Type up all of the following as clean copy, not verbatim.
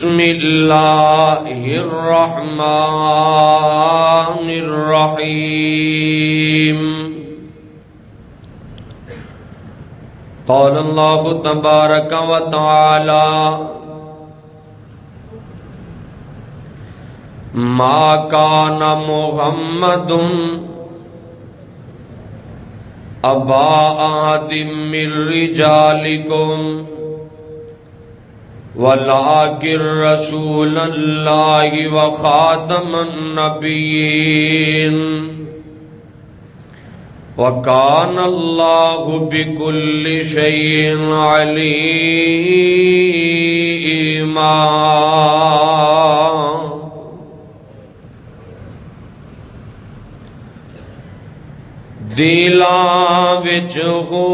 بسم اللہ الرحمن الرحیم قال اللہ تبارک و تعالی ما کان محمد ابا احد من رجالکم ولکن رسول اللہ وخاتم النبیین وکان اللہ بکل شیء علیما۔ دلاں وچ ہو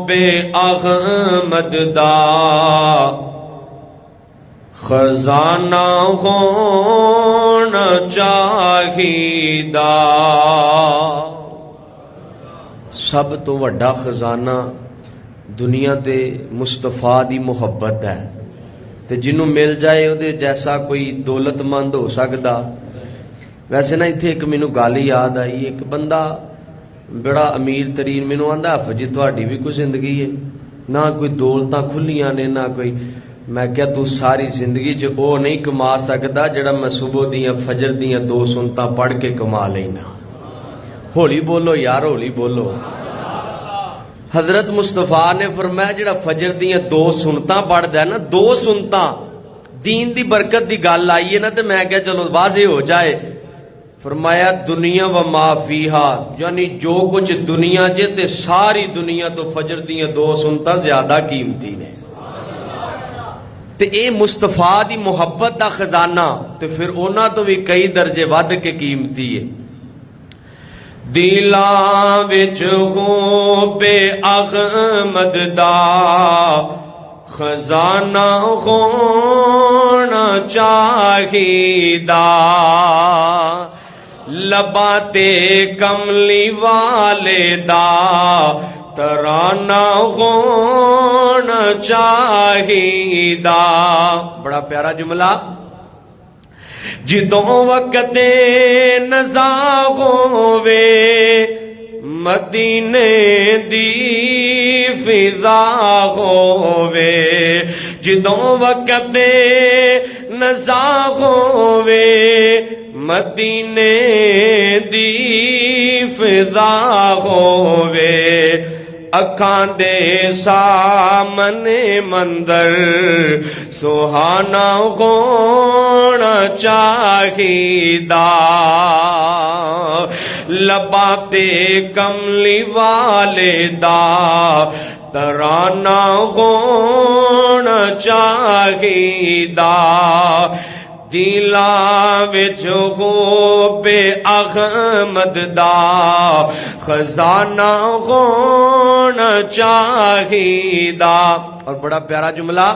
بے احمد دا خزانہ ہونا چاہیدا۔ سب تو وڈا خزانہ دنیا تے مصطفیٰ دی محبت ہے، تے جنوں مل جائے او دے جیسا کوئی دولت مند ہو سکدا۔ ویسے نا ایتھے ایک مینوں گل یاد آئی، ایک بندہ بڑا امیر ترین مینوں آندا جی تہاڈی بھی کوئی زندگی ہے، نہ کوئی دولتاں کھلیاں نے نہ کوئی۔ میں کیا تو ساری زندگی چ او نہیں کما سکدا جڑا میں صبح دیاں فجر دیاں 2 سنتاں پڑھ کے کما لینا۔ ہولی بولو یار، ہولی بولو۔ حضرت مصطفیٰ نے فرمایا جڑا فجر دیاں 2 سنتاں پڑھدا ہے نا، 2 سنتاں دین دی برکت دی گل آئی ہے نا، تے میں کیا چلو واضح ہو جائے۔ فرمایا دنیا و ما فیہا، یعنی جو کچھ دنیا جے تے ساری دنیا تو فجر دیاں 2 سنتاں زیادہ قیمتی نے۔ تے اے مصطفیٰ دی محبت دا خزانہ تے پھر اونا تو بھی کئی درجے ود کے قیمتی ہے۔ دلاں وچ ہو بے احمد دا خزانہ ہونا چاہیدا۔ لباں تے کملی والے دا ترانہ ہونا چاہیدا۔ بڑا پیارا جملہ۔ جدوں وقت نزاع ہووے مدینے دی فضا ہووے، جدوں وقت نزاع ہووے مدینے دی فضا ہووے، اکھاں دے سامنے مندر سہانا ہونا چاہیدا۔ لباں تے کملی والے دا ترانہ ہونا چاہیدا۔ دلاں وچ ہو بے احمد دا خزانہ ہونا چاہیدا۔ اور بڑا پیارا جملہ۔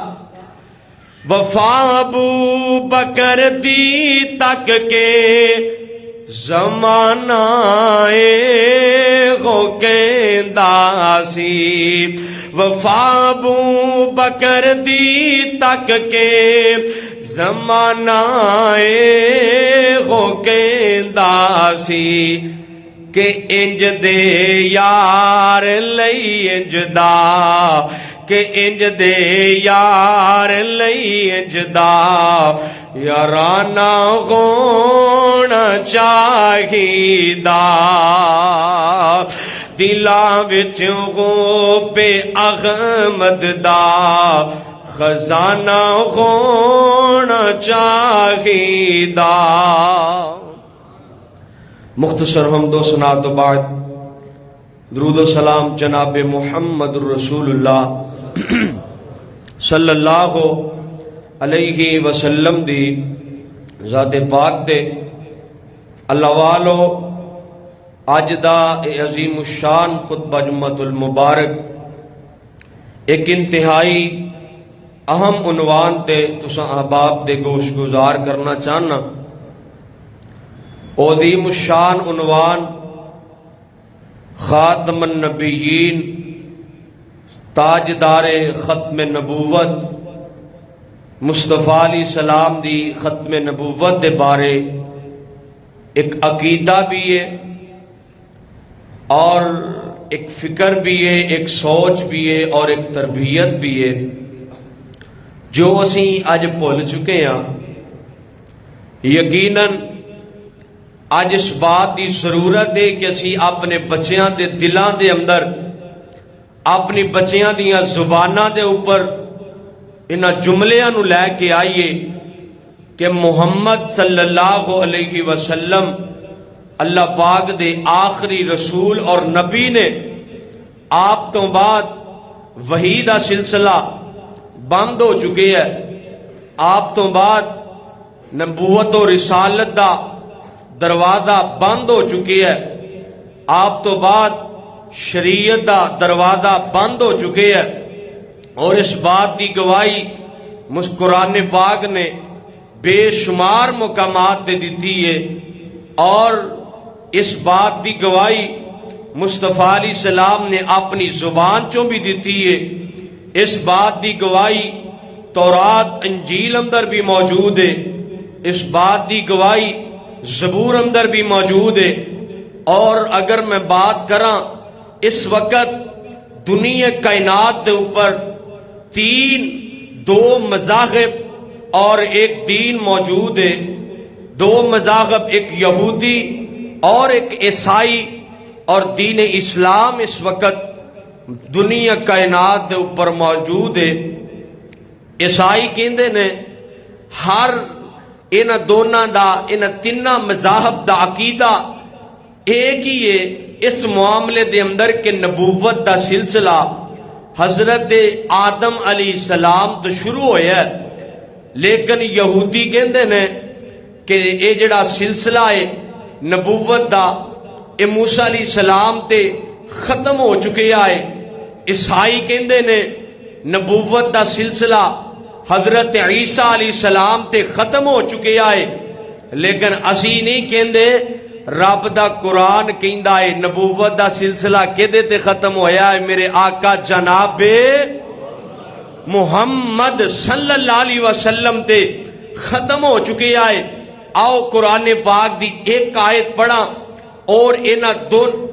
وفا ابو بکر دی تک کے زمانہ ہو کہندا سی، وفا ابو بکر دی تک کے زمانہ ہو کہندا سی، کہ انج دے یار لئی انج دا، کہ انج دے یار لئی انج دا یارانہ ہونا چاہیدا۔ دلاں وچ ہو بے احمد دا خزانہ ہونا چاہیدا۔ مختصر حمد و ثنا تو بعد درود و سلام جناب محمد الرسول اللہ صلی اللہ علیہ وسلم دی ذات پاک تے۔ اللہ والو، اج دا عظیم الشان خطبہ جمعۃ المبارک ایک انتہائی اہم عنوان تے تساں احباب دے گوش گزار کرنا چاہنا۔ عظیم الشان عنوان خاتم النبیین، تاجدار ختم نبوت، مصطفیٰ علیہ السلام دی ختم نبوت دے بارے ایک عقیدہ بھی ہے اور ایک فکر بھی ہے، ایک سوچ بھی ہے اور ایک تربیت بھی ہے جو اسی اج بھول چکے ہیں۔ یقیناً اج اس بات کی ضرورت ہے کہ اسی اپنے بچیاں دے دلاں دے اندر، اپنی بچیاں دیاں زباناں دے اوپر انہاں جملیاں نو لے کے آئیے کہ محمد صلی اللہ علیہ وسلم اللہ پاک دے آخری رسول اور نبی نے، آپ تو بعد وحی دا سلسلہ بند ہو چکے ہے، آپ تو بعد نبوت و رسالت دا دروازہ بند ہو چکے ہے، آپ تو بعد شریعت دا دروازہ بند ہو چکے ہے، اور اس بات کی گواہی قرآن پاک نے بے شمار مقامات پہ دیتی ہے، اور اس بات کی گواہی مصطفیٰ علیہ السلام نے اپنی زبان چوں بھی دیتی ہے۔ اس بات کی گواہی تورات انجیل اندر بھی موجود ہے، اس بات کی گواہی زبور اندر بھی موجود ہے۔ اور اگر میں بات کراں اس وقت دنیا کائنات کے اوپر دو مذاہب اور ایک دین موجود ہے، دو مذاہب، ایک یہودی اور ایک عیسائی، اور دین اسلام اس وقت دنیا کائنات دے اوپر موجود ہے۔ عیسائی کہندے نے ہر ان دونوں دا، ان تیناں مذاہب دا عقیدہ ایک ہی ہے اس معاملے دے اندر کہ نبوت دا سلسلہ حضرت آدم علیہ السلام تو شروع ہویا ہے، لیکن یہودی کہندے نے کہ یہ جڑا سلسلہ ہے نبوت دا اے موسیٰ علیہ السلام تے ختم ہو چکے آئے۔ عیسائی کہندے نے نبوت دا سلسلہ حضرت عیسیٰ علیہ السلام تے ختم ہو چکے آئے، لیکن اسی نہیں کہندے، رب دا قرآن کہندا ہے نبوت دا سلسلہ کدے تے ختم ہویا ہے؟ میرے آقا جناب محمد صلی اللہ علیہ وسلم تے ختم ہو چکے آئے۔ آؤ قرآن پاک دی ایک آیت پڑھا اور انہاں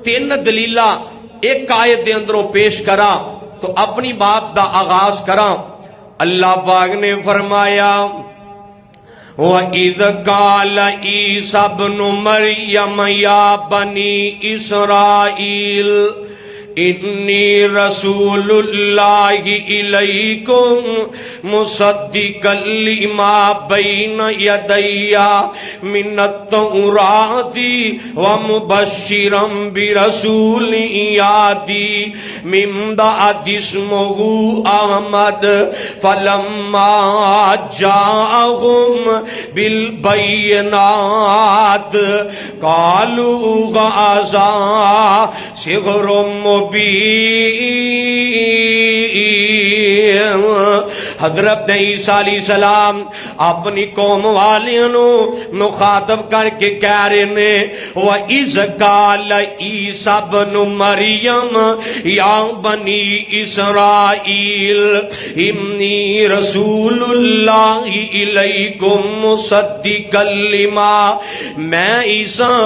تین دلیلاں ایک آیت دے اندروں پیش کرا تو اپنی بات دا آغاز کرا۔ اللہ پاک نے فرمایا وَإِذْ قَالَ عِيسَى ابْنُ مَرْيَمَ يَا بَنِي إِسْرَائِيلَ إِنِّي رَسُولُ اللَّهِ إِلَيْكُمْ مُصَدِّقًا لِمَا بَيْنَ يَدَيَّ مِنَ التَّوْرَاةِ وَمُبَشِّرًا بِرَسُولٍ يَأْتِي مِن بَعْدِهِ اسْمُهُ أَحْمَدُ فَلَمَّا جَاءَهُم بِالْبَيِّنَاتِ قَالُوا هَٰذَا سِحْرٌ مُبِينٌ۔ حضرت عیسیٰ علیہ السلام اپنی قوم والیاں مخاطب کر کے کہہ رہے نے وَإِذْ قَالَ عِيسَى ابْنُ مَرْيَمَ يَا بَنِي إِسْرَائِيلَ إِنِّي رَسُولُ اللَّهِ إِلَيْكُمْ مُصَدِّقًا لِمَا، میں عیسیٰ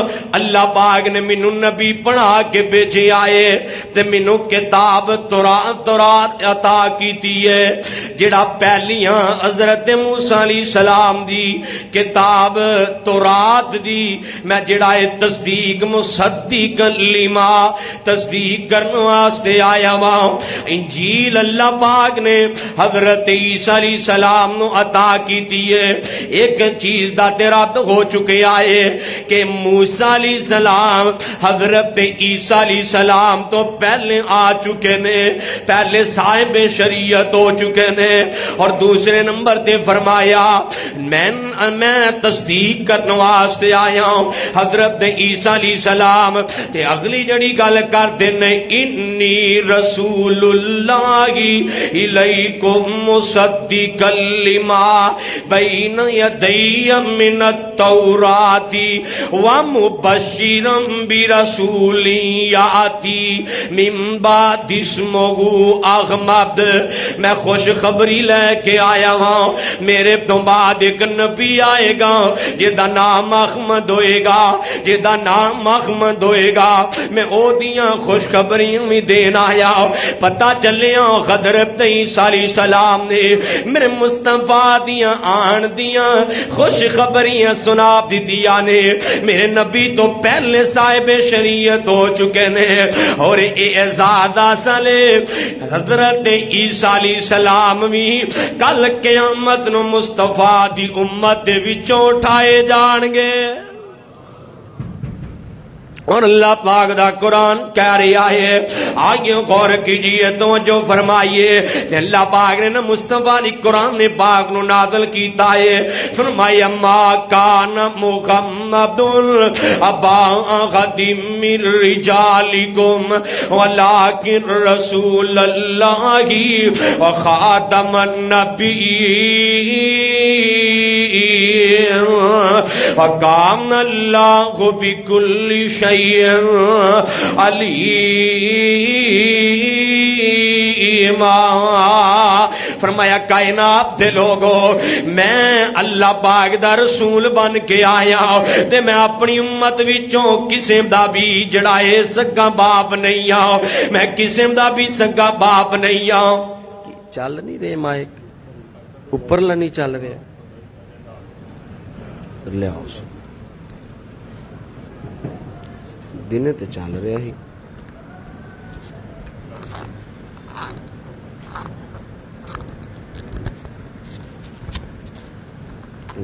اللہ پاک نے مینوں نبی بنا کے بھیجے آئے تے مینوں کتاب تورات عطا کیتی ہے، جڑا پہلیاں حضرت موسیٰ علیہ السلام دی کتاب تورات دی میں جڑا ہے تصدیق مصدق لما تصدیق کرنے واسطے آیا ہاں۔ انجیل اللہ پاک نے حضرت عیسیٰ علیہ السلام نو عطا کیتی ہے۔ ایک چیز دا رد ہو چکے آئے کہ موسیٰ علیہ السلام حضرت عیسیٰ علیہ السلام تو پہلے آ چکے نے، پہلے صاحب شریعت ہو چکے نے، اور دوسرے نمبر تے فرمایا میں تصدیق کرنے واسطے آیا ہوں حضرت عیسیٰ علیہ السلام تے اگلی جڑی گل کرتے نے انی رسول اللہ الیکم مصدقا لما بین یدی من التوراۃ ومبشرا برسول یاتی من بعد اسمہ احمد۔ میں خوشخبری خوشخبری لے کے آیا ہاں، میرے تو بعد ایک نبی آئے گا جدا نام احمد ہوئے گا، جدا نام احمد ہوئے گا، میں او دیاں خوشخبریاں بھی دین آیا۔ پتہ چلیا حضرت عیسیٰ علیہ السلام نے میرے مصطفیٰ دیاں آن دیاں خوشخبریاں سنا دیتیاں نے، میرے نبی تو پہلے صاحب شریعت ہو چکے نے، اور اعزاز حاصل حضرت عیسیٰ علیہ السلام بھی کل قیامت نو مصطفیٰ دی امت دے وچوں اٹھائے جان گے۔ اور اللہ پاک دا قرآن کہہ رہا ہے، آئیے غور کیجئے تو جو فرمائیے کہ اللہ پاک نے مصطفیٰ دی قرآن نے پاک نو نازل کیتا ہے، فرمایا ما کان محمد ابا احد من رجالکم ولکن رسول اللہ وخاتم النبیین وکان اللہ بکل شیء علیما۔ فرمایا کائنات دے لوگو، میں اللہ پاک دا رسول بن کے آیا تے میں اپنی امت وچوں قسم دا بھی جڑائے سگا باپ نہیں آ، میں قسم دا بھی سگا باپ نہیں آ۔ چل نہیں رہے مائک اوپر نہیں چل رہے، لیاؤ دن تے چل رہا ہی۔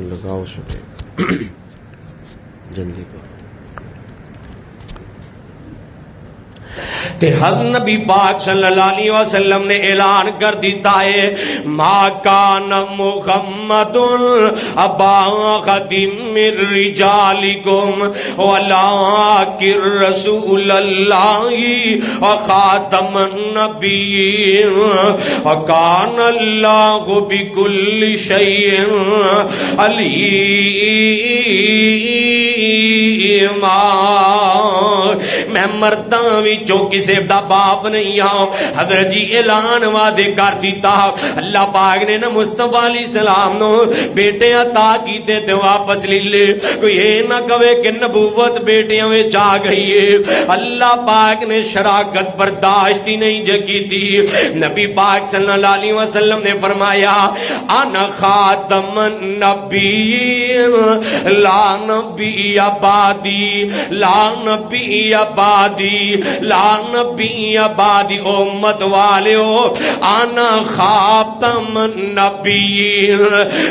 لگاؤ چھٹے جلدی کرو۔ تے حضرت نبی پاک صلی اللہ علیہ وسلم نے اعلان کر دیتا ہے، ما کان محمد ابا احد من رجالکم ولکن رسول اللہ وخاتم النبیین وکان اللہ بکل شیء علیما۔ میں مرداں وچوں کسے دا باپ نہیں ہاں، حضرت جی اعلان وعدے کر دیتا، اللہ پاک نے نا مصطفیٰ علیہ السلام نو بیٹے عطا کیتے تے واپس لے لے، کوئی یہ نہ کہے کہ نبوت بیٹیاں وچ آ گئی ہے۔ اللہ پاک نے شراکت برداشت ہی نہیں جکی تھی، نبی پاک صلی اللہ علیہ وسلم نے فرمایا انا خاتم النبیین لا نبی بعدی، لا نبی بعدی، لا نبی بعدی، امت والیو انا خاتم النبیین،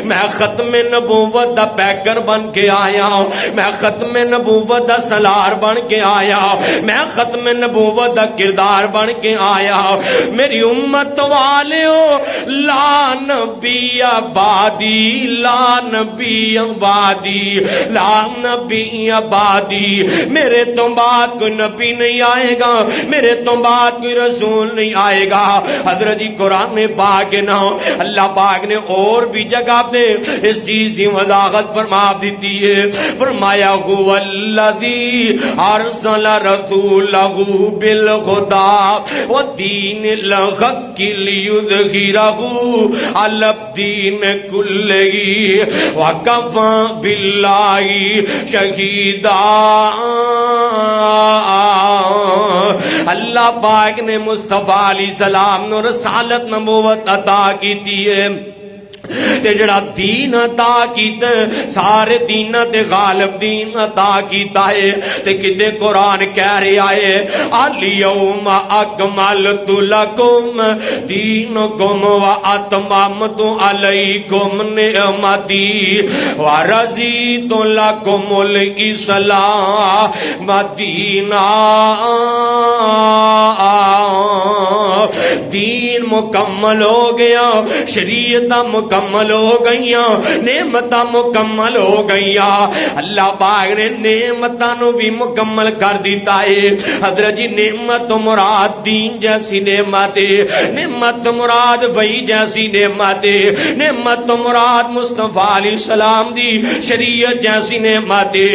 میں ختم نبوت دا پیکر بن کے آیا ہوں، میں ختم نبوت دا سالار بن کے آیا ہوں، میں ختم نبوت دا کردار بن کے آیا ہوں۔ میری امت والیو لا نبی بعدی، لا نبی بعدی، لا نبی بعدی، میرے تو بعد کوئی نبی نہیں آئے گا، میرے تو بعد کوئی رسول نہیں آئے گا۔ حضرت جی قرآن میں پاک نا اللہ پاک نے اور بھی جگہ پہ اس چیز کی وضاحت فرما دیتی ہے، فرمایا هو الذی ارسل رسولہ بالہدی ودین الحق لیظہرہ علی الدین کلہ وکفی باللہ شہیدا۔ اللہ پاک نے مصطفیٰ علیہ السلام نو رسالت نبوت عطا کیتی ہے، تے جڑا دین عطا کیتا سارے دین تے غالب دین عطا کیتا ہے۔ تے کتے قرآن کہہ رہا ہے الیوم اکملت لکم دینکم واتممت علیکم نعمتی ورضیت لکم الاسلام دینا۔ دین مکمل ہو گیا، شریعت مکمل ہو گئیاں، نعمتاں مکمل ہو گئیاں، اللہ پاک نے نعمتاں نو بھی مکمل کر دیتا ہے۔ حضرت جی نعمت مراد دین جیسی نعمت ہے، نعمت مراد وحی جیسی نعمت ہے، نعمت مراد مصطفیٰ علیہ السلام دی شریعت جیسی نعمت ہے،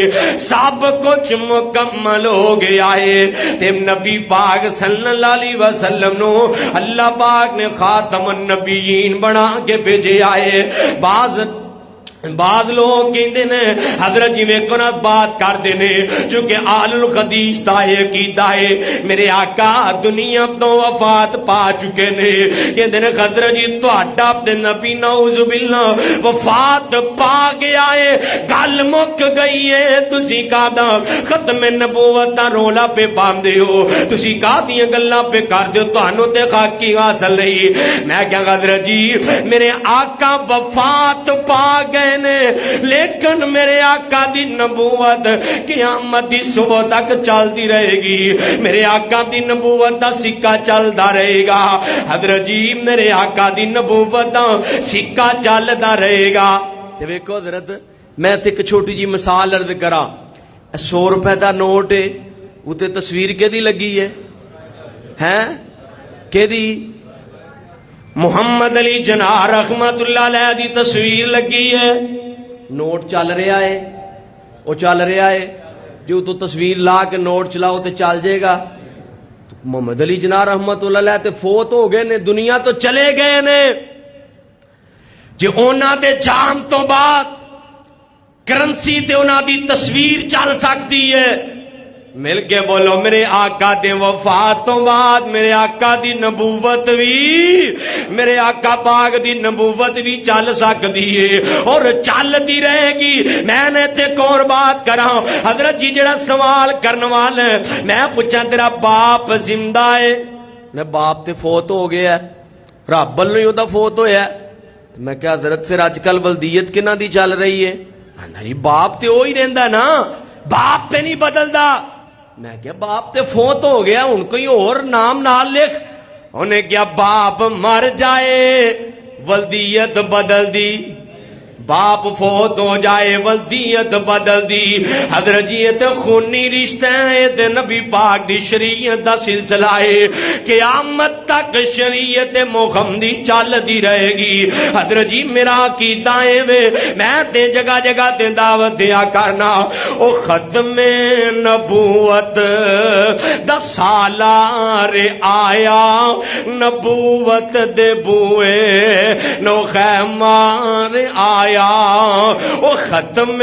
سب کچھ مکمل ہو گیا ہے۔ تے نبی پاک صلی اللہ علیہ وسلم نو اللہ پاک پاک نے خاتم النبیین بنا کے بھیجے آئے. بعض لوگ کہندے نے حضرت جی میں کونا بات کر دینے چونکہ آل الحدیث دا یہ عقیدہ ہے میرے آقا دنیا تو وفات پا چکے نے. کہندے نے حضرت جی تہاڈا اپنے نبی نعوذ باللہ وفات پا گیا ہے, گل مک گئی ہے. تسی کہدا ختم نبوت دا رولا پہ پاندے ہو, تسی کہدیاں گلاں پہ کردے ہو, تانوں تے حقی حاصل نہیں. میں کیا حضرت جی میرے آقا وفات پا گئے نے, لیکن میرے آقا دی نبوت قیامت دی صبح تک چلتی رہے گی. میرے آقا دی نبوت دا سکہ چلدا رہے گا. حضرت جی میرے آقا دی نبوت دا سکہ چلدا رہے گا. تے ویکھو حضرت میں تے ایک چھوٹی جی مثال عرض کراں. 100 روپے دا نوٹ ہے, اوتے تصویر کیدی لگی ہے؟ ہیں کیدی؟ محمد علی جناح رحمت اللہ علیہ دی تصویر لگی ہے. نوٹ چل رہا ہے, وہ چل رہا ہے, جو تو تصویر لا کے نوٹ چلاؤ تے چل جائے گا. محمد علی جناح رحمت اللہ علیہ تے فوت ہو گئے نے, دنیا تو چلے گئے نے. جو انہاں دے جام تو بعد کرنسی تے انہاں دی تصویر چل سکتی ہے. مل کے بولو میرے آقا دے وفات تو بعد میرے آقا دی نبوت بھی, میرے آقا پاک دی نبوت بھی چل سکتی ہے اور چلتی رہے گی. میں نے تے کور بات کراں حضرت جی جڑا سوال کرن والا ہے, میں پوچھاں تیرا باپ زندہ ہے؟ نے باپ تے فوت ہو گیا ہے, رب نہیں ہوتا فوت ہویا ہے. میں کیا حضرت پھر اج کل ولدیت کنہ دی چل رہی ہے؟ نہیں باپ تے وہی رہندا نا, باپ تے نہیں بدلدا. میں کیا باپ تے فوت ہو گیا, ان کوئی اور نام نہ لکھ. انہیں کیا باپ مر جائے ولدیت بدل دی, باپ فوت ہو جائے ولدیت بدل دی. حضرت جی تے خونی رشتہ ہے, تے نبی پاک دی شریعت دا سلسلہ ہے, قیامت تک شریعت محمدی چل دی رہے گی. حضرت جی میرا عقیدہ ہے وے, میں تے جگہ جگہ تے دعوت دیا کرنا. او ختم نبوت دا سالار آیا, نبوت دے بوئے نو خیمار آیا. او ختم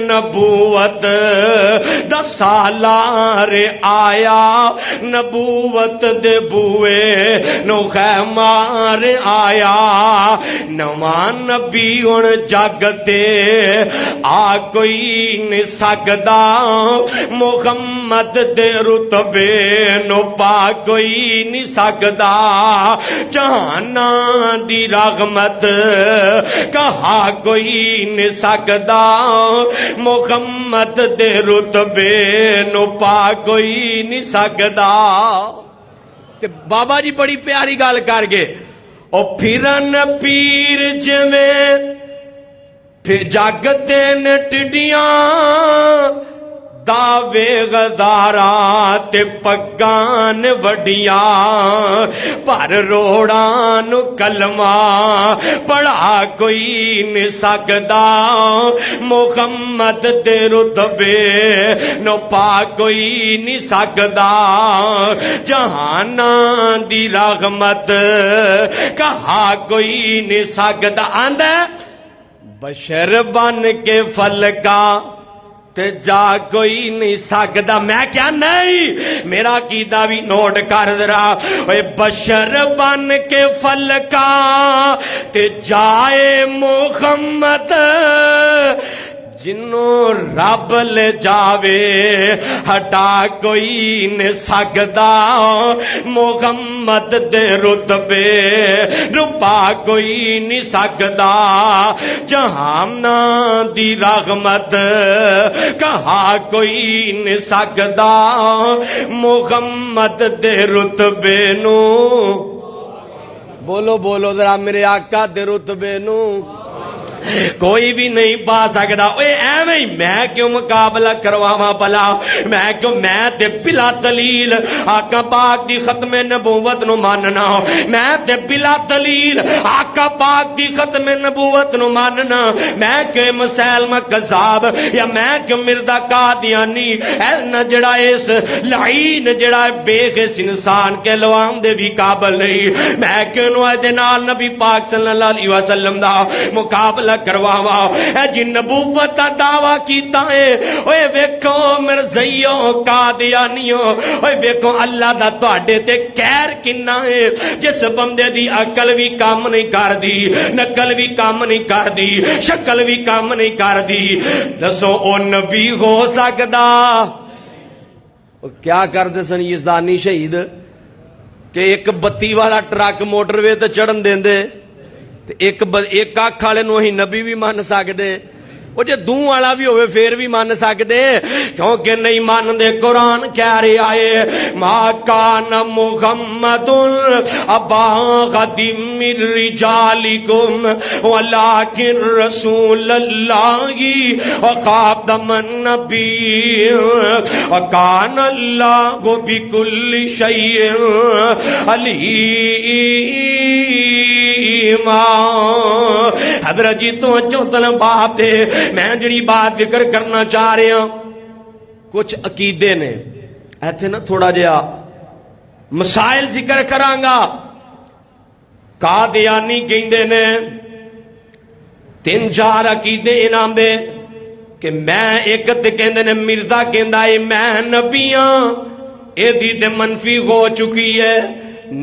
نبوت دا سالار آیا, نبوت دے بوئے نو خیمار آیا. نواں نبی ہن جگ تے آ کوئی نہیں سکدا, محمد دے رتبے نو پا کوئی نہیں سکدا. جہاناں دی رحمت کہا کوئی نہیں سکدا, محمد دے رتبے نو پا کوئی نہیں سکدا. تے بابا جی بڑی پیاری گل کر گئے, او پھرن پیر جویں پھر جاگتے نے ٹڈیاں, دعوے غدارا تے پگان وڈیاں, پر روڑان کلمہ پڑھا کوئی نہیں سکدا, محمد دے رتبے نو پا کوئی نہیں سکدا. جہاناں دی رحمت کہا کوئی نہیں سکدا. آندا بشر بن کے فلکا تے جا کوئی نہیں سکدا. میں کیا نہیں, میرا عقیدہ بھی نوٹ کر ذرا. اے بشر بن کے فلکا تے جائے محمد, جنوں رب لے جاوے ہٹا کوئی نہیں سکدا. محمد دے رتبے رپا کوئی نہیں سکدا. جہاناں دی رحمت کہا کوئی نہیں سکدا, محمد دے رتبے نو بولو بولو ذرا میرے آقا دے رتبے نو کوئی بھی نہیں پا سکدا. اوے ایویں ہی میں کیوں مقابلہ کرواواں بلا؟ میں کیوں؟ میں تے بلا دلیل آقا پاک دی ختم نبوت نو ماننا، میں تے بلا دلیل آقا پاک دی ختم نبوت نو ماننا. میں کہ مسیلمہ کذاب یا میں کہ مرزا قادیانی اے نہ جڑا اس لعین جڑا بے غیس انسان کے لوام دے بھی قابل نہیں. میں کہ انہوں دے نال نبی پاک صلی اللہ علیہ وسلم دا مقابلہ کرواوا. اے جی نبوت دا دعویٰ کیتا ہے. اوے ویکھو مرزیوں قادیانیوں، اوے ویکھو اللہ دا تواڈے تے قہر کنا ہے. جس بندے دی عقل بھی کام نہیں کردی، نقل بھی کام نہیں کردی، شکل بھی کام نہیں کردی، دسو او نبی ہو سکدا؟ کیا کردے سن یزدانی شہید کہ ایک بتی والا ٹرک موٹر وے تے چڑھن دیندے تے ایک اکھ والے نو ہی نبی بھی مان سکدے. وہ جے دوں والا بھی ہوئے پھر بھی مان سکدے، کیونکہ نہیں مان دے. قرآن کہہ رہے آئے ما کان محمد ابا غد من رجالکم ولکن رسول اللہ وخاتم النبیین وکان اللہ بکل شیء علیما. حضرت جی توجہ طلب بات ہے. میں جڑی بات ذکر کرنا چاہ رہا ہوں، کچھ عقیدے نے ایتھے نا تھوڑا جہا مسائل ذکر کرانگا. قادیانی کہندے نے 3-4 عقیدے انہاں دے کہ میں ایک تے کہندے نے مرزا کہندا اے میں نبی ہاں، اے دی تے منفی ہو چکی ہے،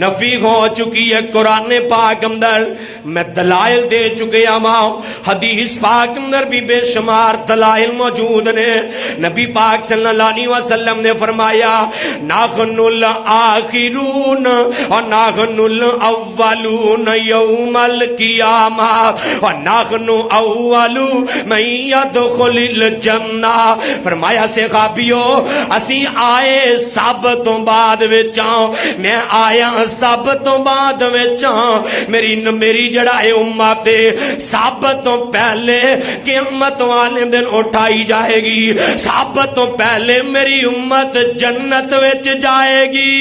نفی ہو چکی ہے. قرآن پاک اندر میں دلائل دے چکے ہوں، حدیث پاک اندر بھی بے شمار دلائل موجود نے. نبی پاک صلی اللہ علیہ وسلم نے فرمایا نحن الآخرون ونحن الاولون یوم القیامہ ونحن اول من يدخل الجنہ. فرمایا صحابیو اسی آئے سب تو بعد وچاں، میں آیا سب تو بعد وچاں. میری جڑا ہے امت سب تو پہلے قیامت والے دن اٹھائی جائے گی، سب تو پہلے میری امت جنت وچ جائے گی.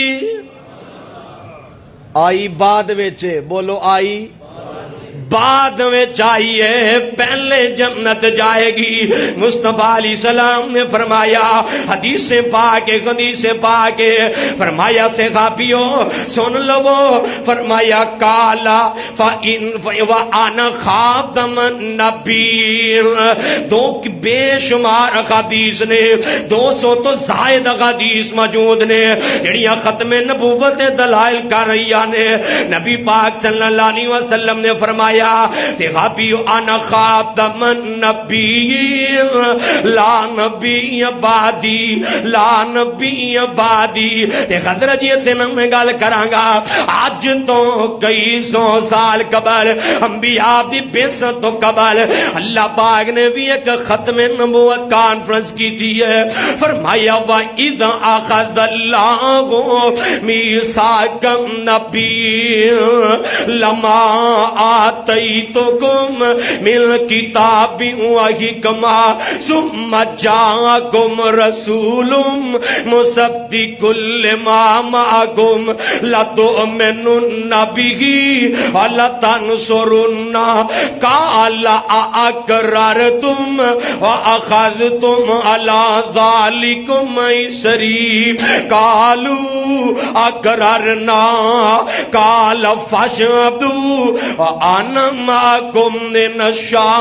آئی بعد وچ، بولو آئی بعد میں چاہیے، پہلے جنت جائے گی. مصطفیٰ علیہ السلام نے فرمایا حدیث پاک فرمایا صحابیو سن لو، فرمایا کالا وَأَنَا خَاتَمُ النَّبِيِّينَ. دو بے شمار حدیث نے، 200 تو زائد حدیث موجود نے جڑیاں ختم نبوت دلائل کر رہی نے. نبی پاک صلی اللہ علیہ وسلم نے فرمایا صحابی انا خاتم النبیین لا نبی بعدی، لا نبی بعدی. تے حضرت جی تے میں گل کرانگا آج تو کئی 100 سال قبل انبیاء دی بعثت تو قبل اللہ پاک نے بھی ایک ختم نبوت کانفرنس کی تھی ہے. فرمایا وَإِذْ أَخَذَ اللَّهُ مِيثَاقَ النَّبِيِّينَ لَمَا آتَيْتُكُم مِّنْ كِتَابٍ وَحِكْمَةٍ ثُمَّ جَاءَكُمْ رَسُولٌ مُصَدِّقٌ لِّمَا مَعَكُمْ لَتُؤْمِنُنَّ بِهِ وَلَتَنصُرُنَّهُ قَالَ أَأَقْرَرْتُمْ وَأَخَذْتُمْ عَلَى ذَلِكُمْ إِصْرِي قَالُوا أَقْرَرْنَا قَالَ فَاشْهَدُوا وَأَنَا مَعَكُمْ مِنَ الشَّاهِدِينَ.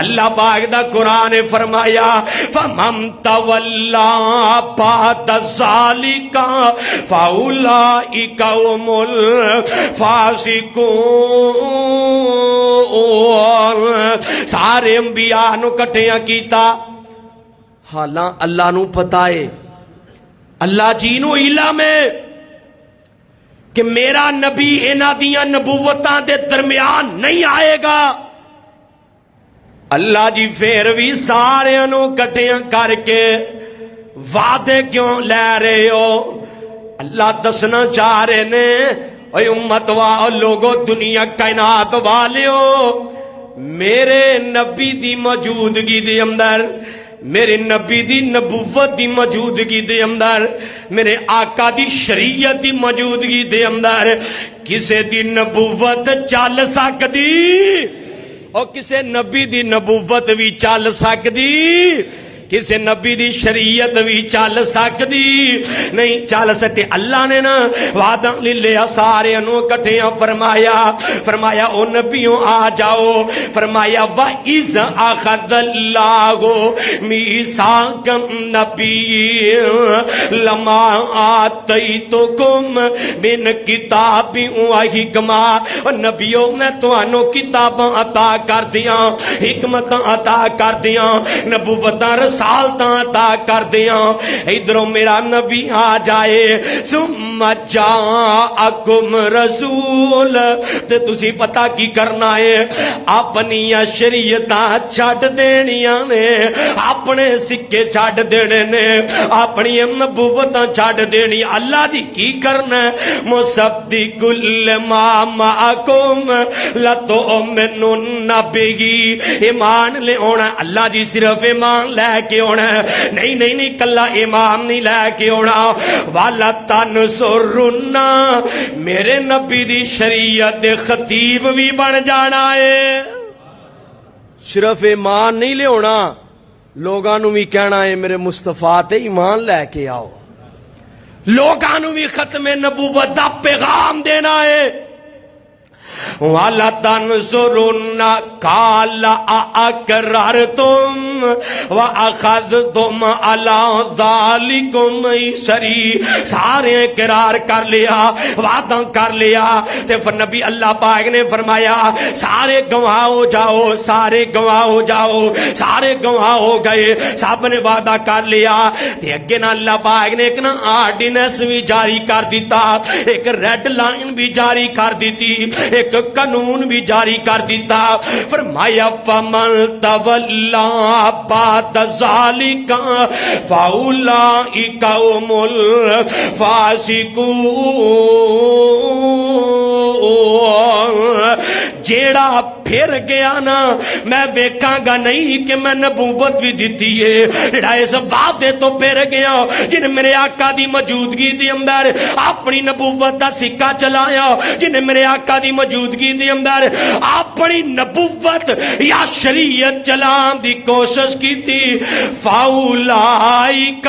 اللہ پاک دا قرآن فرمایا فَمَن تَوَلَّا بَعْدَ ذَلِكَ فَأُولَئِكَ هُمُ الْفَاسِقُونَ. سارے انبیاء نو کٹھیاں کیتا، حالاں اللہ نو پتہ ہے، اللہ جی نو علم ہے کہ میرا نبی انہاں دیاں نبوتاں دے درمیان نہیں آئے گا. اللہ جی پھر بھی سارے نو کٹھیاں کر کے وعدے کیوں لے رہے ہو؟ اللہ دسنا چاہ رہے نے اے امت لوگو دنیا کائنات والیو میرے نبی دی موجودگی دے اندر میرے نبی دی نبوت دی موجودگی دے اندر میرے آقا دی شریعت دی موجودگی دے اندر کسے دی نبوت چل سکدی اور کسے نبی دی نبوت بھی چل سکدی کسے نبی دی شریعت بھی چل سکدی نہیں چل سکتی اللہ نے نا وعدہ لیا سارے انو کٹھیاں فرمایا او نبیوں آ جاؤ فرمایا وَإِذْ أَخَذَ اللَّهُ مِيثَاقَ النَّبِيِّينَ لَمَا آتَيْتُكُم مِّن کتاب وحکمت نبیوں میں تانوں کتاباں عطا کر دیاں حکمت عطا کر دیاں نبوتاں رسالتاں عطا کر دیاں ادھروں میرا نبی آ جائے ثم جاءکم رسول تے تسی پتہ کی کرنا ہے اپنی شریعتاں چھڈ دینیاں نے اپنے سکے چھڈ دینے نے اپنی نبوتاں چھڈ دینی اللہ دی کی کرنا ہے مصدق لما معکم لتؤمنن بہ ایمان لے آنا اللہ دی صرف ایمان لے کے آنا نہیں نہیں نہیں کلا ایمان نہیں لے کے آنا والا تنصرن میرے نبی دی شریعت دے خطیب بھی بن جانا ہے صرف ایمان نہیں لے آنا لوگاں نو بھی کہنا ہے میرے مصطفیٰ تے ایمان لے کے آؤ لوگاں نو بھی ختم نبوت دا پیغام دینا ہے وَلَا تَنْصُرُنَّ قَالَ أَأَقْرَرْتُمْ وَأَخَذْتُمْ عَلَىٰ ذَلِكُمْ إِصْرِي سارے اقرار کر لیا وعدہ کر لیا تے پھر نبی اللہ پاک نے فرمایا سارے گواہ ہو جاؤ سارے گواہ ہو جاؤ سارے گواہ ہو گئے سب نے وعدہ کر لیا تے اگے نا اللہ پاک نے ایک نا آرڈیننس بھی جاری کر دیتا ایک ریڈ لائن بھی جاری کر دیتی ایک قانون بھی جاری کر دیتا فرمایا فمن تولا بعد ذالک فاولئک هم الفاسقون جیڑا پھر گیا نا میں ویکھاں گا نہیں کہ میں نبوت بھی دیتی ہے جیڑا اس وعدے تو پھر گیا جن میرے آقا دی موجودگی دی اندر اپنی نبوت دا سکہ چلایا جن میرے آقا دی موجودگی دی اندر اپنی نبوت یا شریعت چلان دی کوشش کی تھی فاولائک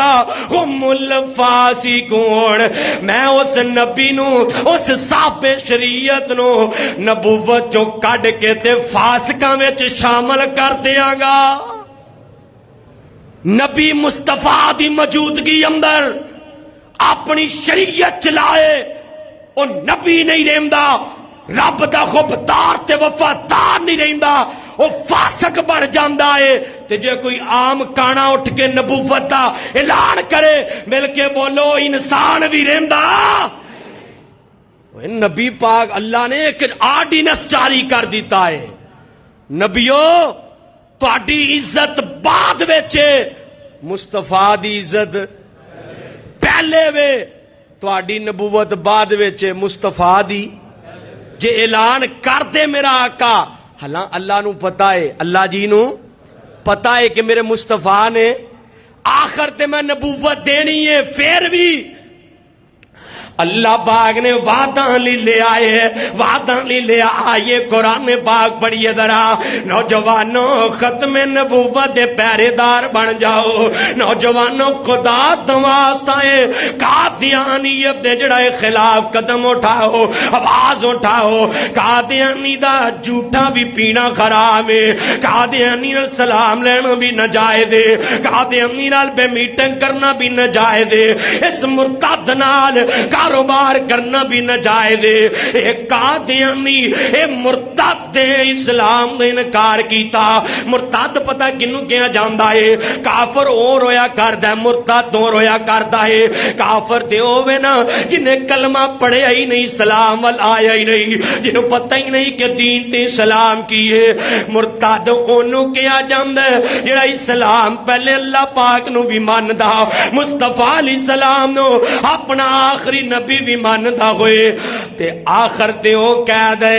هم الفاسقون میں اس نبی نو اس صاحب شریعت نو نبوت جو کڈ کے تے فاسقاں وچ شامل کر دیاں گا نبی مصطفیٰ دی موجودگی اندر اپنی شریعت چلائے اور نبی نہیں رہندا رب دا خبردار تے وفادار نہیں رہندا وہ فاسق بن جاندا ہے تے جے کوئی عام کانا اٹھ کے نبوت دا اعلان کرے مل کے بولو انسان بھی رہندا نبی پاک اللہ نے ایک آرڈیننس جاری کر دیتا ہے نبیو تہاڈی عزت بعد وچ مصطفیٰ دی عزت پہلے وے تہاڈی نبوت بعد وچ مصطفیٰ دی جے اعلان کر دے میرا آقا حالان اللہ نو پتہ ہے اللہ جی نو پتہ ہے کہ میرے مصطفیٰ نے آخر تے میں نبوت دینی ہے پھر بھی اللہ پاک نے وعدہ لے آئے وعدہ لے آئے قرآن پاک پڑھیے ذرا نوجوانوں ختم نبوت دے پہرے دار بن جاؤ نوجوانوں خدا دواسطائے قادیانیت دے جڑے خلاف قدم اٹھاؤ آواز اٹھاؤ قادیانی دا جھوٹا بھی پینا خراب ہے قادیانی نال سلام لینا بھی ناجائز ہے قادیانی نال بے میٹنگ کرنا بھی ناجائز ہے اس مرتد نال کاروبار کرنا بھی ناجائز ہے، اے قادیانی اے مرتد اسلام دا انکار کیتا۔ مرتد پتہ کنوں کیا جاندا ہے؟ کافر او رویا کردا ہے، مرتد او رویا کردا ہے۔ کافر تے ہووے نا جنہیں کلمہ پڑھیا ہی نہیں، سلام وال آیا ہی نہیں، جنہوں پتہ ہی نہیں کہ دین تے سلام کی ہے۔ مرتد اونوں کیا جاندا ہے جڑا اسلام پہلے اللہ پاک نو بھی ماندا، مصطفیٰ علیہ السلام نو اپنا آخری نبی بھی ماندا ہوئے، تے آخر تے او کہہ دے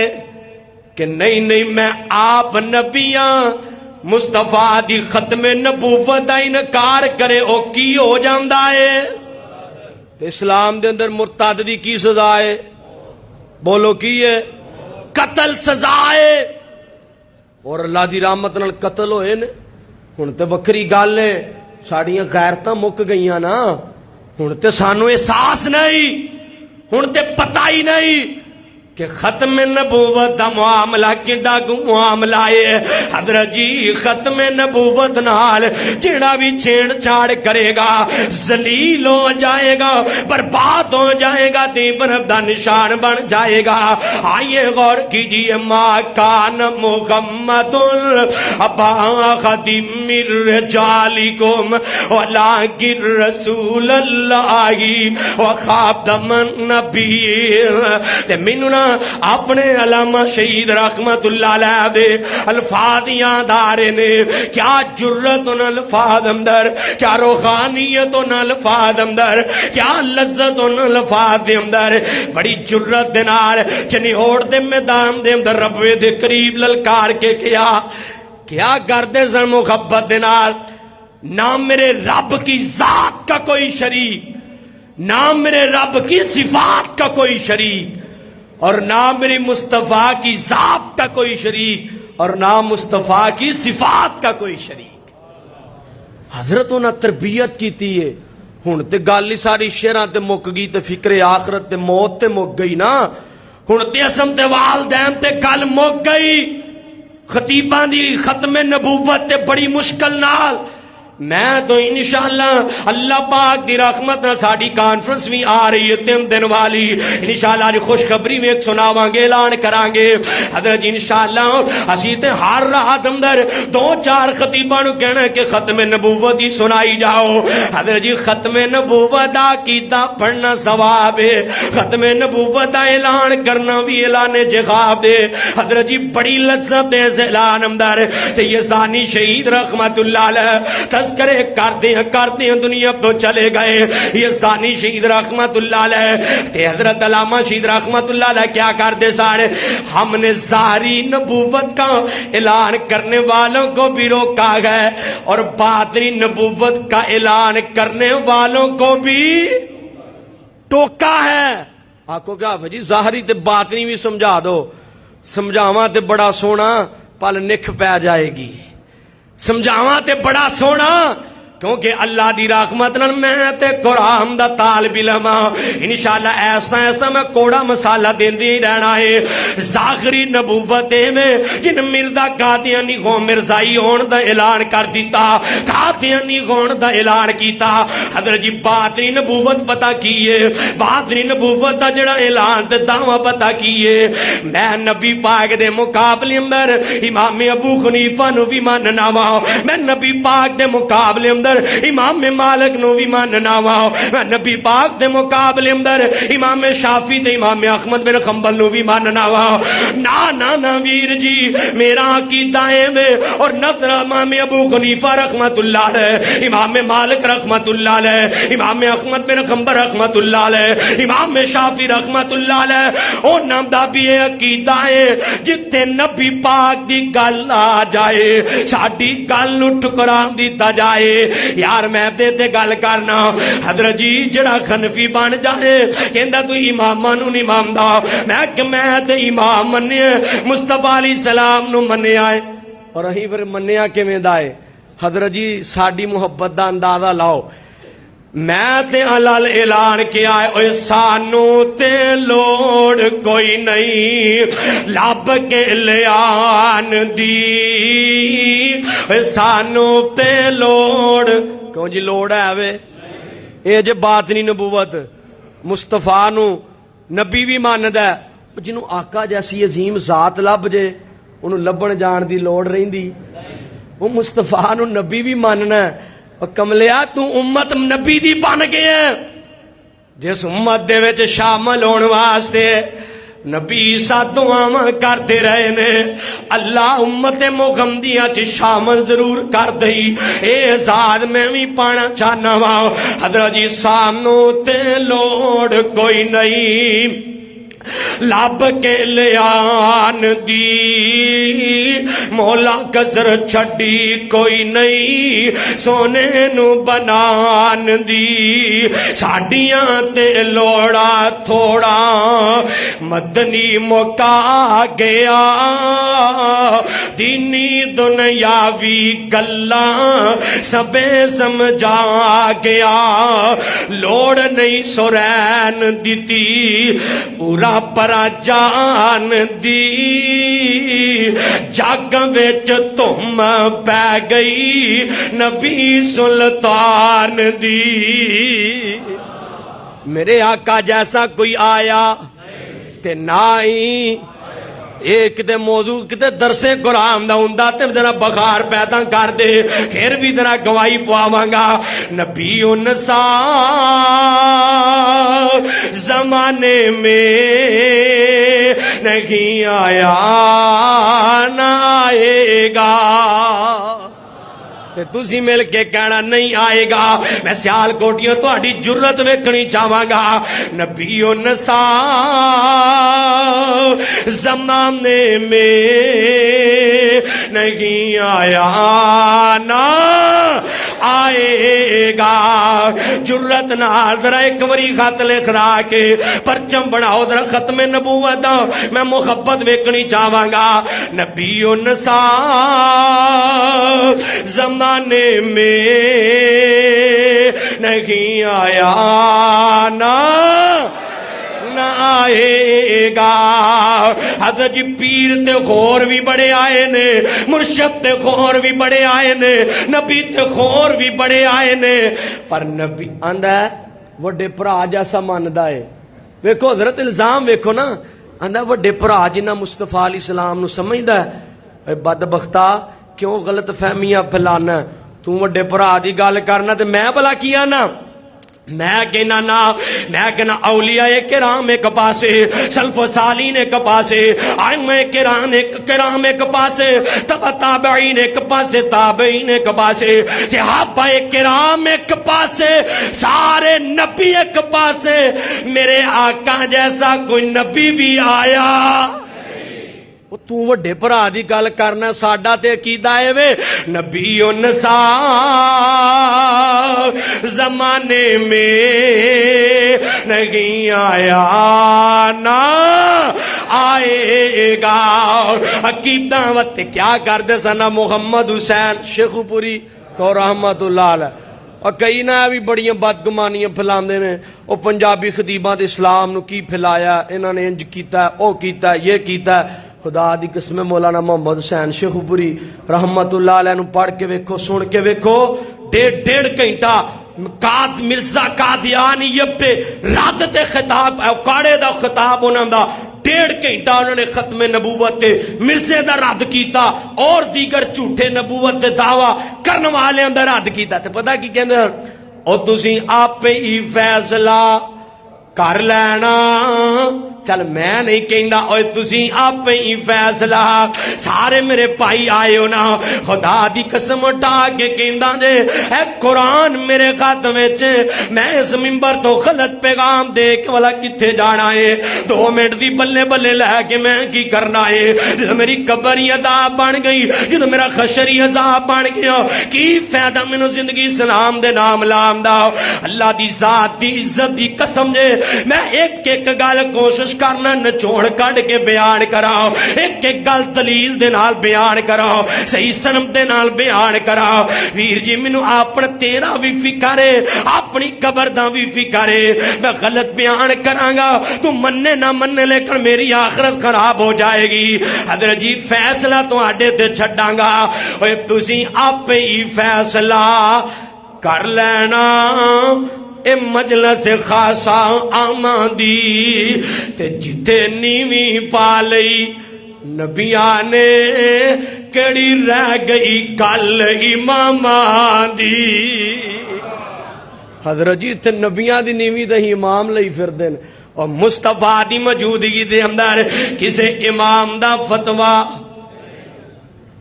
کہ نہیں نہیں میں آپ نبیاں مصطفیٰ دی ختم نبوت دا انکار کرے او کی ہو جاندا ہے؟ تے اسلام دے اندر مرتد دی کی سزا ہے؟ بولو کی ہے؟ قتل سزا ہے۔ اور اللہ دی رحمت نال قتل ہوئے نے، ہن تے وکری گل ہے، ساڈیاں غیرتاں مک گئیاں نا، ہن تے سانو احساس نہیں، ہن تے پتہ ہی نہیں کہ ختم نبوت دا معاملہ کیڑا کو معاملہ ہے۔ حضرت جی ختم نبوت نال جڑا بھی چھیڑ چھاڑ کرے گا ذلیل ہو جائے گا، برباد ہو جائے گا، دیوبند دا نشان بن جائے گا۔ آئیے غور کیجئے، ما کان محمد ابا احد من رجالکم ولکن رسول اللہ وخاتم النبیین۔ تے مینوں اپنے علامہ شہید رحمت اللہ علیہ دے الفاظ یاد آ رہے نے، کیا جرت ان الفاظ اندر، کیا روحانیت ان الفاظ اندر، کیا لذت ان الفاظ دے اندر۔ بڑی جرت دے نال چنیوڑ دے میدان دے اندر رب دے قریب للکار کے کیا کردے سن محبت دے نال؟ نہ میرے رب کی ذات کا کوئی شریک، نہ میرے رب کی صفات کا کوئی شریک، اور نہ میری مصطفیٰ کی ذات کا کوئی شریک، اور نہ مصطفیٰ کی صفات کا کوئی شریک۔ حضرت انہاں تربیت کیتی ہے، ہن تے گل ہی ساری شعراں تے مک گئی، تے فکر آخرت تے موت تے مک گئی نا، ہن تے اسم تے والدین تے گل مک گئی۔ خطیباں دی ختم نبوت تے بڑی مشکل نال میں تو انشاءاللہ اللہ پاک دی رحمت نال ساڈی کانفرنس بھی آ رہی ہے 3 دن والی، انشاءاللہ دی خوشخبری میں سناواں گے، اعلان کران گے۔ حضرت جی انشاءاللہ اسی تے ہر رات اندر 2-4 خطیباں نو کہنا کہ ختم نبوت ہی سنائی جاؤ۔ حضرت جی ختم نبوت دا کیتا پڑھنا ثواب ہے، ختم نبوت دا اعلان کرنا بھی اعلان جہاد ہے۔ حضرت جی بڑی لذت ہے اس اعلان اندر، تے یزدانی شہید رحمت اللہ علیہ تذکرے کرتے ہیں دنیا تو چلے گئے۔ یزدانی شہید رحمت اللہ علیہ تے حضرت علامہ شہید رحمت اللہ علیہ کیا کرتے سارے؟ ہم نے ظاہری نبوت کا اعلان کرنے والوں کو بھی روکا ہے اور باطنی نبوت کا اعلان کرنے والوں کو بھی ٹوکا ہے۔ آپ کو کیا جی ظاہری تے باطنی بھی سمجھا دو، سمجھاواں تے بڑا سونا پل نکھ پہ جائے گی، سمجھاواں تے بڑا سونا، کیونکہ اللہ دی رحمت نال میں تے قرآن دا طالب علم ہاں، انشاءاللہ ایسا میں کوڑا مسالہ دیندی ہی رہنا ہے۔ ظاہری نبوت میں جن مرزا قادیانی کو مرزائی ہون دا اعلان کر دیتا، قادیانی ہون دا اعلان کیتا۔ حضرت جی باطنی نبوت پتہ کیے، باطنی نبوت دا جڑا اعلان تے دعویٰ پتہ کیے، میں نبی پاک دے مقابلے اندر امام ابو حنیفہ نو بھی ماننا وا، میں نبی پاک دے مقابلے اندر امام مالک نو بھی ماننا وا، میں نبی پاک دے مقابلے اندر امام شافعی تے امام احمد بن حنبل نو بھی ماننا وا۔ نا ویر جی میرا عقیدہ ہے میں اور نظر امام ابو حنیفہ رحمت اللہ علیہ، امام مالک رحمت اللہ علیہ، امام احمد بن حنبل رحمت اللہ علیہ، امام شافعی رحمت اللہ علیہ، او نام دا بھی عقیدہ ہے جتے نبی پاک دی گل آ جائے ساڈی گل نو ٹکران دیتا جائے۔ یار میں تے گل کرنا، حضرت جی جڑا خنفی بن جائے کہندا تو اماماں نو نہیں ماندا، میں کہ میں تے امام منیا مصطفیٰ علیہ السلام نو منیا ہے، اور اہیں پھر منیا کیویں دا ہے؟ حضرت جی ساڈی محبت دا اندازہ لاؤ، میں تے حلال اعلان کیا ہے، اوے سانو تے لوڑ کوئی نہیں لب کے لیان دی، اوے سانو تے لوڑ، کیوں جی لوڑ ہے وے؟ اے جے باطنی نبوت مصطفیٰ نو نبی بھی ماندا ہے، جنوں آقا جیسی عظیم ذات لب جے انہوں لبن جان دی لوڑ رہندی، وہ مصطفیٰ نو نبی بھی ماننا ہے۔ اور کملیا تو امت نبی دی بن گیا ہے، جس امت دے وچ شامل ہون واسطے نبی سا دعاواں کرتے رہے نے، اللہ امت محمدیہ چ شامل ضرور کر دئی۔ اے ذات میں بھی پانا چاہنا وا حضرت جی سانو تے لوڑ کوئی نہیں لب کے لیان دی، مولا کسر چھڈی کوئی نہیں سونے نو بنان دی، ساڈیاں تے لوڑا تھوڑا مدنی مکا گیا، دینی دنیاوی گلاں سبے سمجھا گیا، لوڑ نہیں سورین دیتی پورا پرا جان دی، جگ وچ تم پہ گئی نبی سلطان دی۔ میرے آقا جیسا کوئی آیا تے نہ ہی ایک تے موضوع کتے درس قرآن دا ہوندا تے ذرا بخار پیدا کر دے، پھر بھی ذرا گواہی پواواں گا۔ نبی انسا زمانے میں نہیں آیا نہ آئے گا، تسی مل کے کہنا نہیں آئے گا۔ میں سیال کوٹیوں تہاڈی جرت ویکھنی چاہواں گا۔ نبی نسا زمانے میں نہیں آیا نہ آئے گا، جرت نال ذرا ایک واری خط لکھ را کے پرچم بناؤ ذرا ختم نبوت دا، میں محبت ویکھنی چاہواں گا۔ نبی نسا زمانے میں نہیں آیا نہ آئے گا۔ حضرت جی پیر تے خور بھی بڑے آئے نے، مرشد تے خور بھی بڑے آئے نے، نبی تے خور بھی بڑے آئے نے، پر نبی آندا ہے وڈے بھرا جیسا مندا ہے۔ ویکھو حضرت الزام ویکھو نا، آندا وڈے بھرا جنہ مصطفیٰ علیہ السلام نو سمجھدا ہے، اے بدبختا کیوں غلط فہمیاں پھیلانا، تو وڈے بھرا دی گل کرنا تے میں بھلا کیا نا، میں کہنا اولیاء کرام ایک پاسے، سلف و صالحین ایک پاسے، ائمہ کرام ایک پاسے، تبع تابعین ایک پاسے، تابعین ایک پاسے، صحابہ کرام ایک پاسے، سارے نبی ایک پاسے، میرے آقا جیسا کوئی نبی بھی آیا؟ تو وڈے بھرا دی گل کرنا، ساڈا تے عقیدہ ہے وے نبی نسا زمانے میں نہیں آیا نہ آئے گا۔ عقیدہ وقت کیا کردے سنا محمد حسین شیخو پوری کو رحمت اللہ علیہ، اور کئی نہ بھی بڑیاں بدگمانیاں پھیلاندے نے، او پنجابی خطیباں تے اسلام نو کی پھیلایا، انہاں نے انج کیتا ہے، او کیتا ہے، یہ کیتا ہے۔ خدا دی قسم مولانا محمد حسین شیخو پوری رحمت اللہ علیہ نو پڑھ کے ویکھو، سن کے ویکھو، ڈیڑھ گھنٹہ مرزا قادیانی پہ رد تے خطاب، اوکاڑے دا خطاب انہاں دا، 1.5 گھنٹہ انہوں نے ختم نبوت تے مرزے دا رد کیتا اور دیگر جھوٹے نبوت دے دعویٰ کرن والے دا رد کیتا۔ تے پتہ کی کہندے ہیں، او تسی آپ ہی فیصلہ کر لینا، چل میں نہیں کہندا، اوے تسی آپ ہی فیصلہ، سارے میرے بھائی آئے ہو نا، خدا دی قسم اٹھا کے کہندا جے اے قرآن میرے خط وچ، میں اس منبر تو غلط پیغام دے کے والا کتھے جانا ہے، 2 منٹ دی بلے بلے لے کے میں کی کرنا ہے، جدو میری قبر ہی عذاب بن گئی، جدو میرا خشر ہی عذاب بن گیا، کی فائدہ مینوں زندگی سلام دے نام لام دا۔ اللہ دی ذات دی عزت دی قسم جے میں ایک ایک گل کوشش کرنا نچوڑ کڈ کے بیان کراں، ایک ایک گل دلیل دے نال بیان کراں، صحیح سنم دے نال بیان کراں۔ ویر جی مینوں اپنا تیرا بھی فکر ہے، اپنی قبر دا بھی فکر ہے، میں غلط بیان کراں گا تو مننے نہ مننے لیکن میری آخرت خراب ہو جائے گی۔ حضرت جی فیصلہ تواڈے تے چھڈاں گا، اوے تسی آپ ہی فیصلہ کر لینا، اے مجلس خاصا آماندی تے جتے نیویں پا لئی نبیاں نے کڑی رہ گئی گل اماماں دی حضرت جی تے نبیاں دی نیویں تے امام لئی پھردے نے اور مصطفیٰ دی موجودگی دے اندر کسے امام دا فتویٰ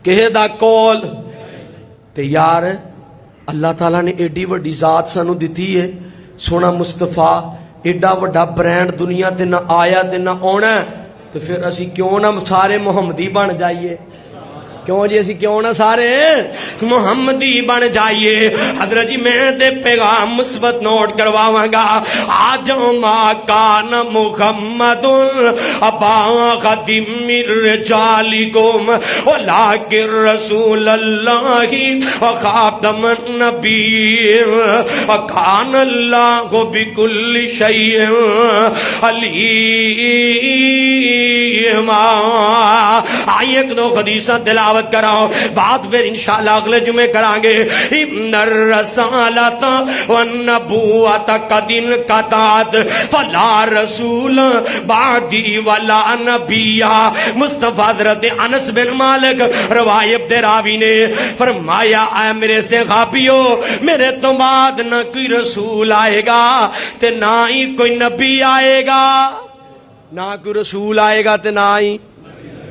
کہے دا کول تے یار اللہ تعالیٰ نے ایڈی وڈی ذات سانو دیتی ہے سونا مصطفیٰ ایڈا وڈا برینڈ دنیا تے نہ آیا تے نہ آنا تو پھر اسی کیوں نہ سارے محمدی بن جائیے کیوں جی اسی کیوں نہ سارے محمدی بن جائیے حضرت جی میں دے پیغام مثبت نوٹ کرواواں گا آج ما کان محمد ابا قدیم رجالکم ولکن رسول اللہ وخاتم النبی وکان اللہ بکل شیء علیم آئیے ایک دو حدیثاں تلاوت کراؤ بات پھر انشاءاللہ اگلے جمعے کریں گے ان الرسالۃ والنبوۃ قد انقطعت فلا رسول بعدی ولا نبی مصطفیٰ حضرت انس بن مالک روایت دے راوی نے فرمایا اے میرے صحابیو میرے تو بعد نہ کوئی رسول آئے گا تے نہ ہی کوئی نبی آئے گا نہ کوئی رسول آئے گا تے نہ ہی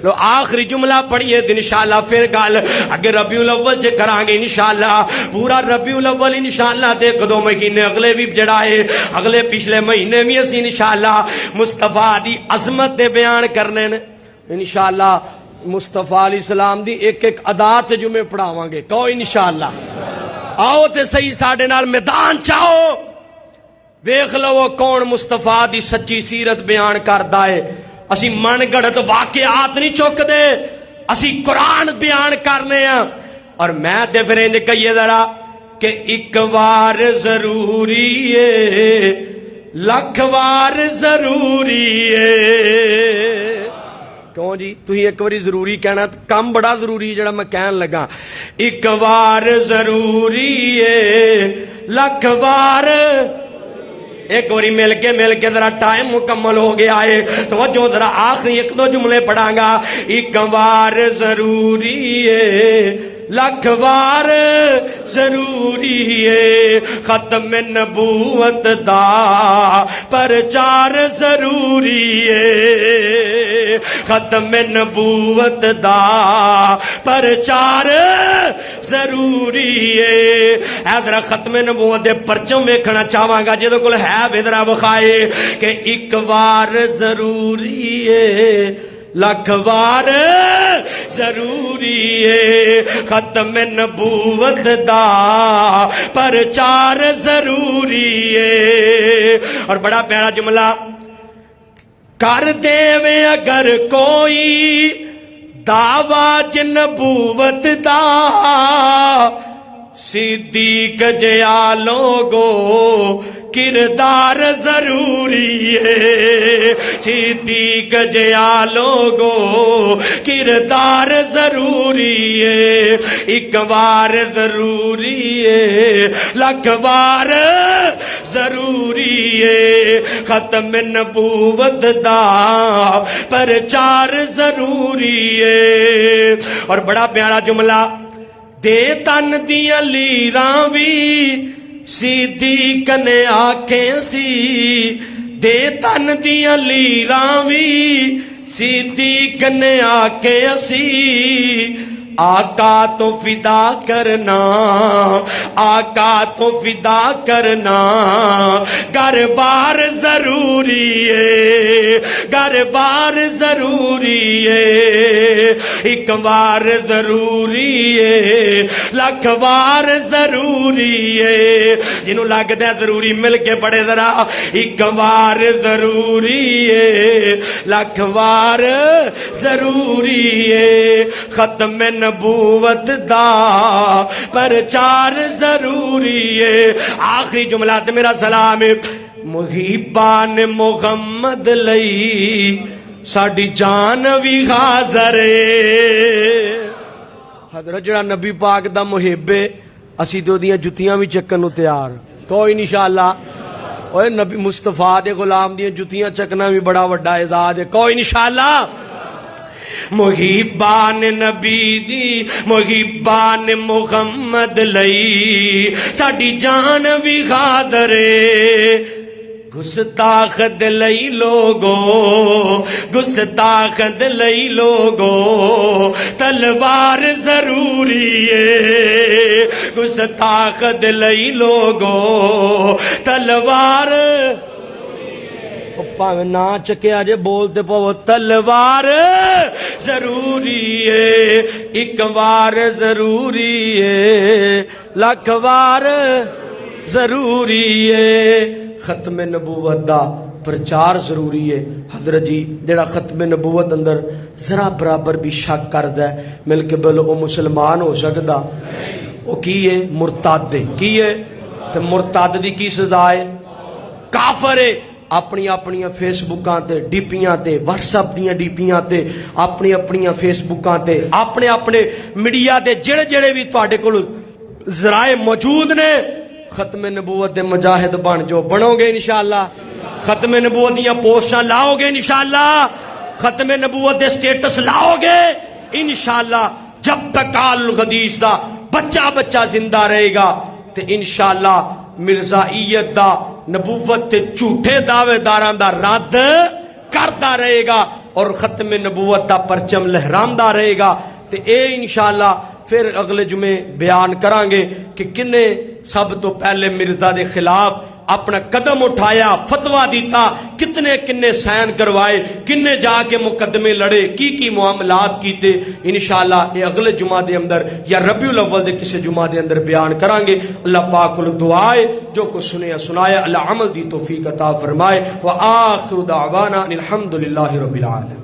لو آخری جملہ پڑھئے تو انشاءاللہ پھر گل اگر ربیع الاول سے کریں گے انشاءاللہ پورا ربیع الاول انشاءاللہ دیکھ دو مہینے اگلے بھی جڑا ہے اگلے پچھلے مہینے بھی اسی انشاءاللہ مصطفیٰ دی عظمت دے بیان کرنے نے انشاءاللہ مصطفیٰ علیہ السلام دی ایک ایک عدات جمعے پڑھاواں گے کہو انشاءاللہ آؤ تے صحیح ساڑھے نال میدان چاہو ویکھ لو کون مصطفیٰ دی سچی سیرت بیان کردا ہے اسی من گڑت واقعات نہیں چک دے اسی قرآن بیان کرنے ہیں اور میں تے پھر انج کہیے ذرا کہ ایک وار ضروری ہے لکھ وار ضروری ہے کیوں جی تھی ایک باری ضروری کہنا کم بڑا ضروری جڑا میں کہن لگا ایک وار ضروری ہے لکھ وار ایک باری مل کے ذرا ٹائم مکمل ہو گیا ہے توجہ ذرا آخری ایک دو جملے پڑھاں گا ایک بار ضروری ہے لکھ بار ضروری ہے ختم نبوت دا پرچار ضروری ہے ختم نبوت دا پرچار ضروری ہے ادھر ختم نبوت دے پرچم ویکھنا چاہواں گا جدوں کول ہے ادھر وکھائے کہ ایک بار ضروری ہے لکھ بار ضروری ہے ختم نبوت دا پرچار ضروری ہے اور بڑا پیارا جملہ کر دے وے اگر کوئی دعویٰ نبوت دا صدیق جیا لوگو کردار ضروری ہے صدیق جیا لوگو کردار ضروری ہے ایک بار ضروری ہے لکھ بار ضروری ہے ختم نبوت دا پرچار ضروری ہے اور بڑا پیارا جملہ دے تن دیاں لیراں وی صدیق نے آنکھیں سی دے تن دیاں لیراں وی صدیق نے آنکھیں سی آقا تو فدا کرنا آقا تو فدا کرنا گھر بار ضروری ہے گھر بار ضروری ہے ایک بار ضروری ہے لکھ بار ضروری ہے جنہوں لگتا ہے ضروری مل کے پڑھے ذرا ایک بار ضروری ہے لکھ بار ضروری ہے ختم نبوت دا پرچار ضروری ہے آخری جملہ تے میرا سلام ہے محبان محمد لئی ساڈی جان بھی حاضر ہے حضرت جڑا نبی پاک دا محب ہے اسی تو دیاں جتیاں بھی چکن نو تیار کوئی انشاءاللہ اوے نبی مصطفیٰ دے غلام دیاں جتیاں چکنا بھی بڑا وڈا اعزاز ہے، کوئی انشاءاللہ محبان نبی دی محبان محمد لئی ساڈی جان بھی غادرے گستاخ دلئی لوگو گستاخ دلئی لوگو تلوار ضروری ہے گستاخ دلئی لوگو تلوار پاویں نہ چکیا جے بولتے پو تلوار ضروری ہے ایک وار ضروری ہے لاکھ وار ضروری ہے ختم نبوت دا پرچار ضروری ہے حضرت جی جڑا ختم نبوت اندر ذرا برابر بھی شک کردا ہے مل کے بولو او مسلمان ہو سکدا او کی ہے مرتد کی ہے تے مرتد دی کی سزا ہے کافر ہے اپنی اپنی فیس بکاں تے ڈیپیاں تے واٹس ایپ دیاں ڈیپیاں تے اپنی اپنی فیس بکاں تے اپنے اپنے میڈیا تے جڑے جڑے بھی تواڈے کول ذرائع موجود نے ختم نبوت دے مجاہد بن جو بنو گے انشاءاللہ ختم نبوت دیاں پوسٹاں لاؤ گے انشاءاللہ ختم نبوت دے سٹیٹس لاؤ گے انشاءاللہ جب تک آل الحدیث دا بچہ بچہ زندہ رہے گا تے انشاءاللہ مرزائیت دا نبوت تے جھوٹے دعوے داراں دا رد کردا رہے گا اور ختم نبوت دا پرچم لہراندا رہے گا تے اے انشاءاللہ پھر اگلے جمعے بیان کران گے کہ کنے سب تو پہلے مرزا دے خلاف اپنا قدم اٹھایا فتویٰ دیتا کتنے کنے سائن کروائے کنے جا کے مقدمے لڑے کی معاملات کیتے انشاءاللہ یہ اگلے جمعہ دے اندر یا ربیع الاول دے کسی جمعہ دے اندر بیان کران گے اللہ پاک کو دعائے جو کچھ سنیا سنایا اللہ عمل دی توفیق عطا فرمائے وآخر دعوانا الحمدللہ رب العالمین